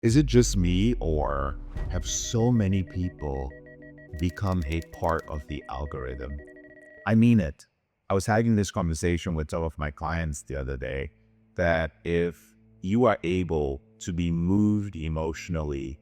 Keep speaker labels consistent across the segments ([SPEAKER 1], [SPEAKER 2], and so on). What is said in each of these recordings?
[SPEAKER 1] Is it just me, or have so many people become a part of the algorithm? I mean it. I was having this conversation with some of my clients the other day that if you are able to be moved emotionally,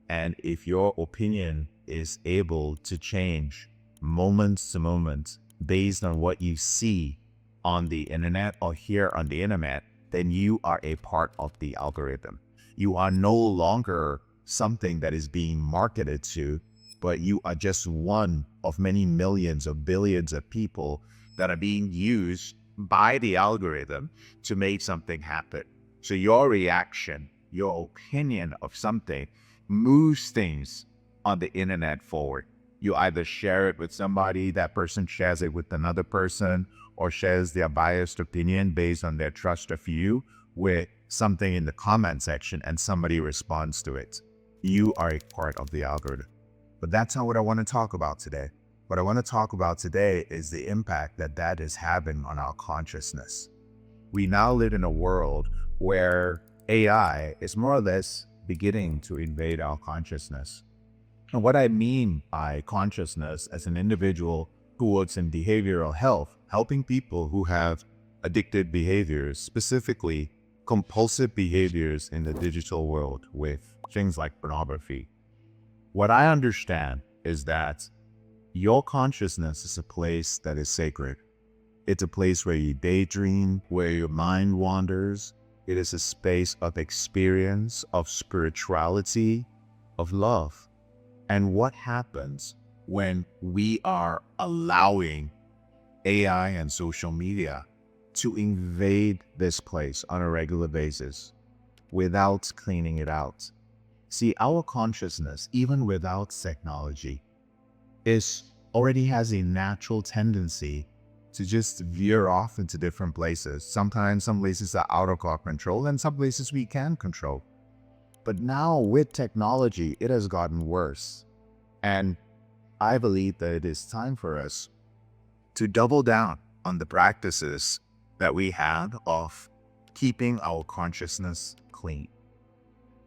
[SPEAKER 1] and if your opinion is able to change moment to moment based on what you see on the internet or hear on the internet, then you are a part of the algorithm. You are no longer something that is being marketed to, but you are just one of many millions or billions of people that are being used by the algorithm to make something happen. So your reaction, your opinion of something moves things on the internet forward. You either share it with somebody, that person shares it with another person, or shares their biased opinion based on their trust of you with something in the comment section, and somebody responds to it. You are a part of the algorithm. But that's not what I want to talk about today. What I want to talk about today is the impact that that is having on our consciousness. We now live in a world where AI is more or less beginning to invade our consciousness. And what I mean by consciousness as an individual who works in behavioral health, helping people who have addicted behaviors, specifically compulsive behaviors in the digital world with things like pornography. What I understand is that your consciousness is a place that is sacred. It's a place where you daydream, where your mind wanders. It is a space of experience, of spirituality, of love. And what happens when we are allowing AI and social media to invade this place on a regular basis without cleaning it out? See, our consciousness, even without technology, is already has a natural tendency to just veer off into different places. Sometimes some places are out of our control, and some places we can control. But now with technology, it has gotten worse. And I believe that it is time for us to double down on the practices that we have of keeping our consciousness clean.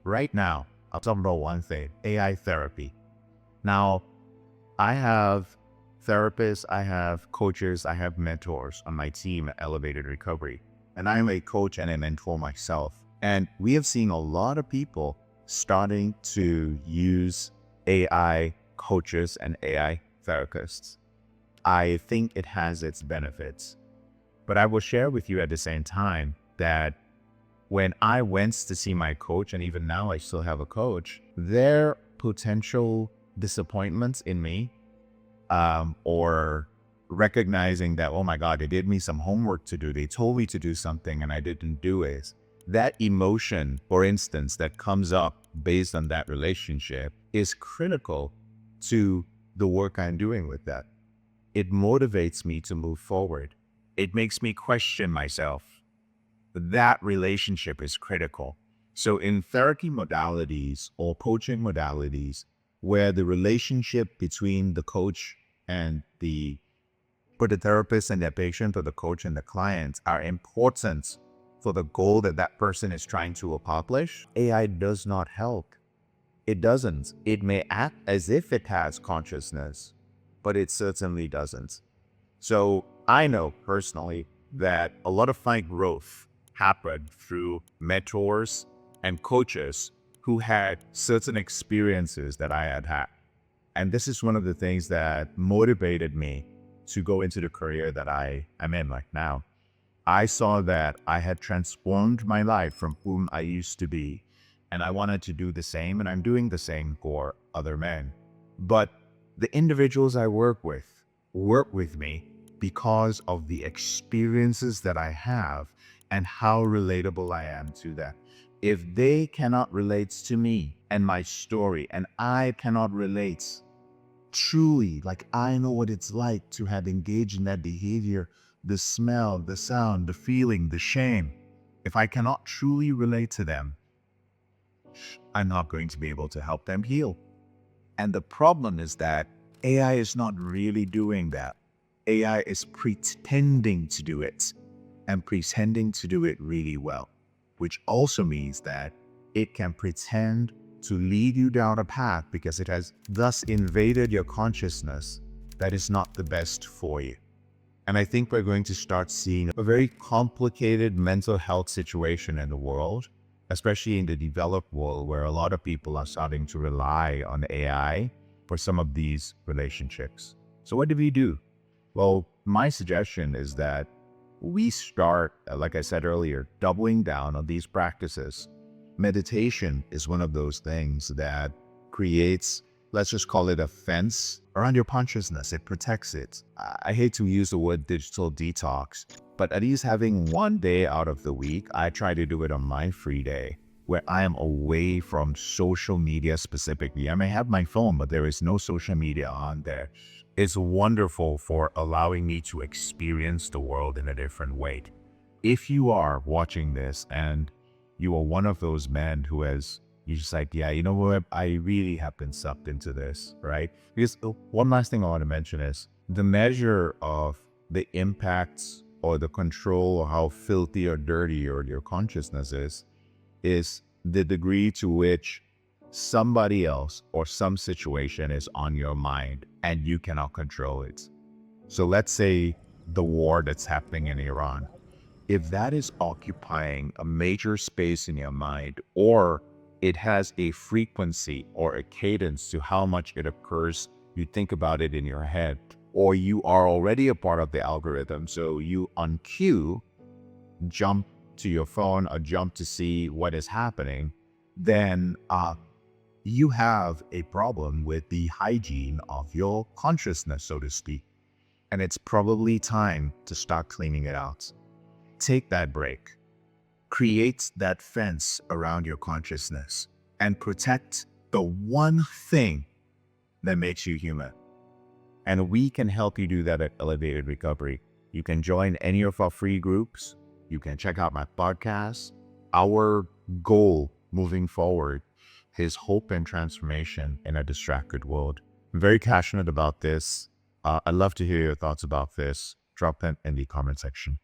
[SPEAKER 1] Right now, I'll talk about one thing: AI therapy. Now, I have therapists, I have coaches, I have mentors on my team at Elevated Recovery. And I'm a coach and a mentor myself. And we have seen a lot of people starting to use AI coaches and AI therapists. I think it has its benefits. But I will share with you at the same time that when I went to see my coach, and even now I still have a coach, their potential disappointments in me, or recognizing that, oh my God, they did me some homework to do. They told me to do something and I didn't do it. That emotion, for instance, that comes up based on that relationship is critical to the work I'm doing with that. It motivates me to move forward. It makes me question myself. That relationship is critical. So in therapy modalities or coaching modalities, where the relationship between the coach and for the therapist and their patient, or the coach and the client, are important for the goal that that person is trying to accomplish, AI does not help. It doesn't. It may act as if it has consciousness, but it certainly doesn't. So I know personally that a lot of my growth happened through mentors and coaches who had certain experiences that I had had. And this is one of the things that motivated me to go into the career that I am in right now. I saw that I had transformed my life from whom I used to be, and I wanted to do the same, and I'm doing the same for other men. But the individuals I work with me because of the experiences that I have and how relatable I am to them. If they cannot relate to me and my story, and I cannot relate truly, like I know what it's like to have engaged in that behavior, the smell, the sound, the feeling, the shame, if I cannot truly relate to them, I'm not going to be able to help them heal. And the problem is that AI is not really doing that. AI is pretending to do it, and pretending to do it really well, which also means that it can pretend to lead you down a path because it has thus invaded your consciousness that is not the best for you. And I think we're going to start seeing a very complicated mental health situation in the world, especially in the developed world, where a lot of people are starting to rely on AI for some of these relationships. So what do we do? Well, my suggestion is that we start, like I said earlier, doubling down on these practices. Meditation is one of those things that creates, let's just call it a fence around your consciousness. It protects it. I hate to use the word digital detox, but at least having one day out of the week, I try to do it on my free day where I am away from social media specifically. I may have my phone, but there is no social media on there. It's wonderful for allowing me to experience the world in a different way. If you are watching this and you are one of those men who has, you just like, yeah, you know what, I really have been sucked into this, right? Because one last thing I want to mention is the measure of the impacts or the control or how filthy or dirty your consciousness is the degree to which somebody else or some situation is on your mind and you cannot control it. So let's say the war that's happening in Iran. If that is occupying a major space in your mind, or it has a frequency or a cadence to how much it occurs, you think about it in your head, or you are already a part of the algorithm, so you on cue jump to your phone or jump to see what is happening, then you have a problem with the hygiene of your consciousness, so to speak. And it's probably time to start cleaning it out. Take that break. Create that fence around your consciousness and protect the one thing that makes you human. And we can help you do that at Elevated Recovery. You can join any of our free groups. You can check out my podcast. Our goal moving forward is hope and transformation in a distracted world. I'm very passionate about this. I'd love to hear your thoughts about this. Drop them in the comment section.